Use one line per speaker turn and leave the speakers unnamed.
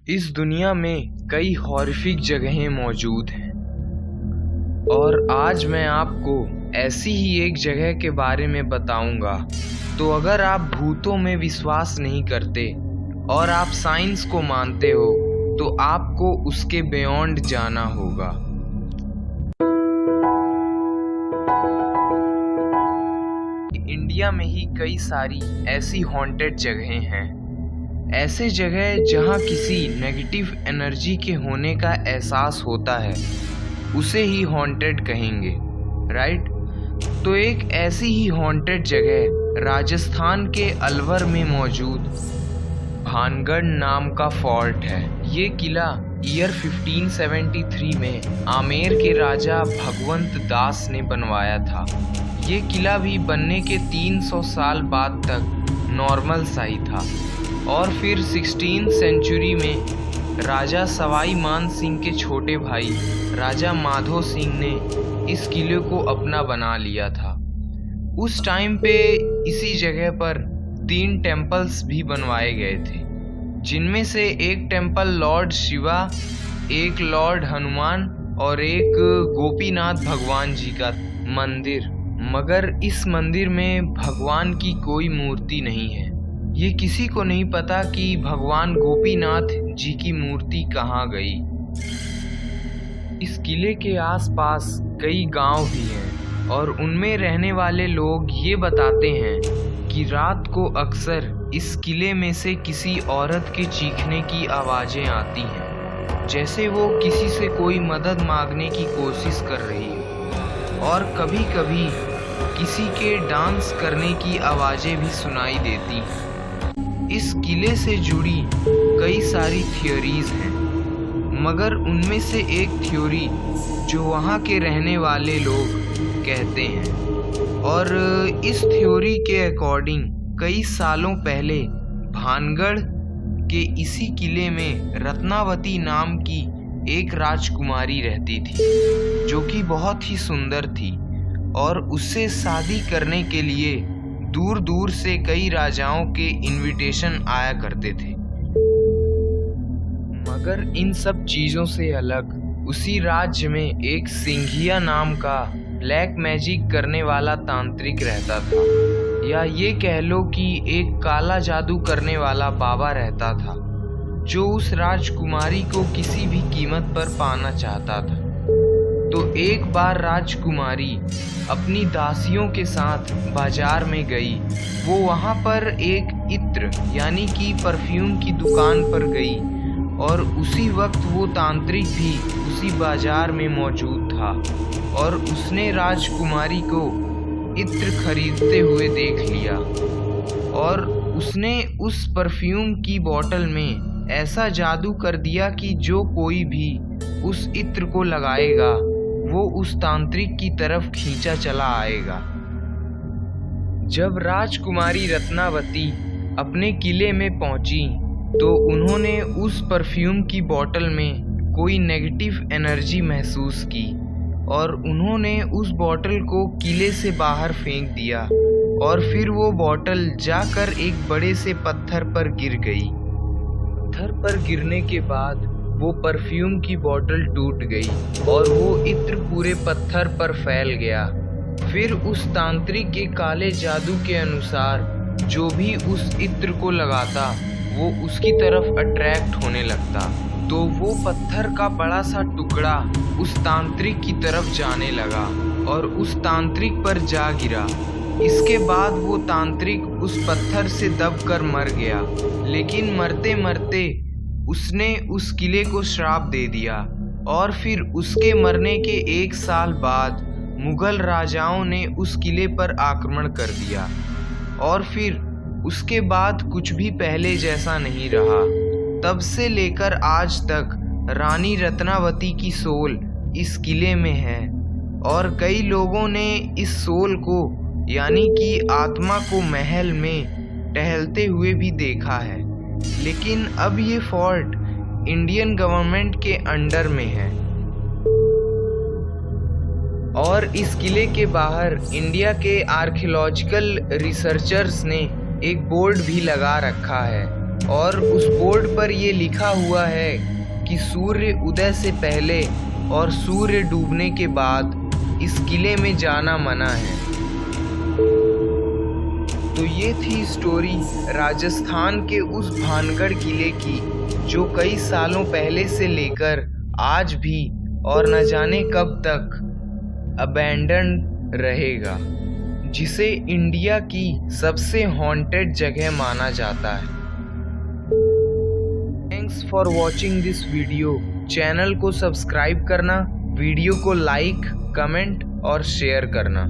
इस दुनिया में कई हॉरिफिक जगहें मौजूद हैं और आज मैं आपको ऐसी ही एक जगह के बारे में बताऊंगा। तो अगर आप भूतों में विश्वास नहीं करते और आप साइंस को मानते हो तो आपको उसके बियॉन्ड जाना होगा। इंडिया में ही कई सारी ऐसी हॉन्टेड जगहें हैं, ऐसे जगह जहां किसी नेगेटिव एनर्जी के होने का एहसास होता है, उसे ही हॉन्टेड कहेंगे, राइट। तो एक ऐसी ही हॉन्टेड जगह राजस्थान के अलवर में मौजूद भानगढ़ नाम का फोर्ट है। ये किला ईयर 1573 में आमेर के राजा भगवंत दास ने बनवाया था। ये किला भी बनने के 300 साल बाद तक नॉर्मल सा ही था और फिर 16th सेंचुरी में राजा सवाई मान सिंह के छोटे भाई राजा माधो सिंह ने इस किले को अपना बना लिया था। उस टाइम पे इसी जगह पर 3 टेम्पल्स भी बनवाए गए थे, जिनमें से एक टेम्पल लॉर्ड शिवा, एक लॉर्ड हनुमान और एक गोपीनाथ भगवान जी का मंदिर। मगर इस मंदिर में भगवान की कोई मूर्ति नहीं है। ये किसी को नहीं पता कि भगवान गोपीनाथ जी की मूर्ति कहाँ गई। इस किले के आसपास कई गांव भी हैं और उनमें रहने वाले लोग ये बताते हैं कि रात को अक्सर इस किले में से किसी औरत के चीखने की आवाज़ें आती हैं, जैसे वो किसी से कोई मदद मांगने की कोशिश कर रही है। और कभी कभी किसी के डांस करने की आवाज़ें भी सुनाई देती हैं। इस किले से जुड़ी कई सारी थ्योरीज हैं, मगर उनमें से एक थ्योरी जो वहाँ के रहने वाले लोग कहते हैं, और इस थ्योरी के अकॉर्डिंग कई सालों पहले भानगढ़ के इसी किले में रत्नावती नाम की एक राजकुमारी रहती थी, जो कि बहुत ही सुंदर थी और उससे शादी करने के लिए दूर दूर से कई राजाओं के इनविटेशन आया करते थे। मगर इन सब चीज़ों से अलग उसी राज्य में एक सिंघिया नाम का ब्लैक मैजिक करने वाला तांत्रिक रहता था, या ये कह लो कि एक काला जादू करने वाला बाबा रहता था, जो उस राजकुमारी को किसी भी कीमत पर पाना चाहता था। तो एक बार राजकुमारी अपनी दासियों के साथ बाजार में गई। वो वहाँ पर एक इत्र यानी कि परफ्यूम की दुकान पर गई और उसी वक्त वो तांत्रिक भी उसी बाजार में मौजूद था और उसने राजकुमारी को इत्र खरीदते हुए देख लिया और उसने उस परफ्यूम की बोतल में ऐसा जादू कर दिया कि जो कोई भी उस इत्र को लगाएगा वो उस तांत्रिक की तरफ खींचा चला आएगा। जब राजकुमारी रत्नावती अपने किले में पहुंची तो उन्होंने उस परफ्यूम की बोतल में कोई नेगेटिव एनर्जी महसूस की और उन्होंने उस बोतल को किले से बाहर फेंक दिया और फिर वो बोतल जाकर एक बड़े से पत्थर पर गिर गई। पत्थर पर गिरने के बाद वो परफ्यूम की बोतल टूट गई और वो इत्र पूरे पत्थर पर फैल गया। फिर उस तांत्रिक के काले जादू के अनुसार जो भी उस इत्र को लगाता वो उसकी तरफ अट्रैक्ट होने लगता। तो वो पत्थर का बड़ा सा टुकड़ा उस तांत्रिक की तरफ जाने लगा और उस तांत्रिक पर जा गिरा। इसके बाद वो तांत्रिक उस पत्थर से दबकर मर गया, लेकिन मरते मरते उसने उस किले को श्राप दे दिया। और फिर उसके मरने के 1 साल बाद मुगल राजाओं ने उस किले पर आक्रमण कर दिया और फिर उसके बाद कुछ भी पहले जैसा नहीं रहा। तब से लेकर आज तक रानी रत्नावती की सोल इस किले में है और कई लोगों ने इस सोल को यानी कि आत्मा को महल में टहलते हुए भी देखा है। लेकिन अब ये फोर्ट इंडियन गवर्नमेंट के अंडर में है और इस किले के बाहर इंडिया के आर्कियोलॉजिकल रिसर्चर्स ने एक बोर्ड भी लगा रखा है और उस बोर्ड पर ये लिखा हुआ है कि सूर्य उदय से पहले और सूर्य डूबने के बाद इस किले में जाना मना है। तो ये थी स्टोरी राजस्थान के उस भानगढ़ किले की, जो कई सालों पहले से लेकर आज भी और न जाने कब तक अबैंडन रहेगा, जिसे इंडिया की सबसे हॉन्टेड जगह माना जाता है। Thanks for watching this video. Channel को सब्सक्राइब करना, वीडियो को लाइक, कमेंट और शेयर करना।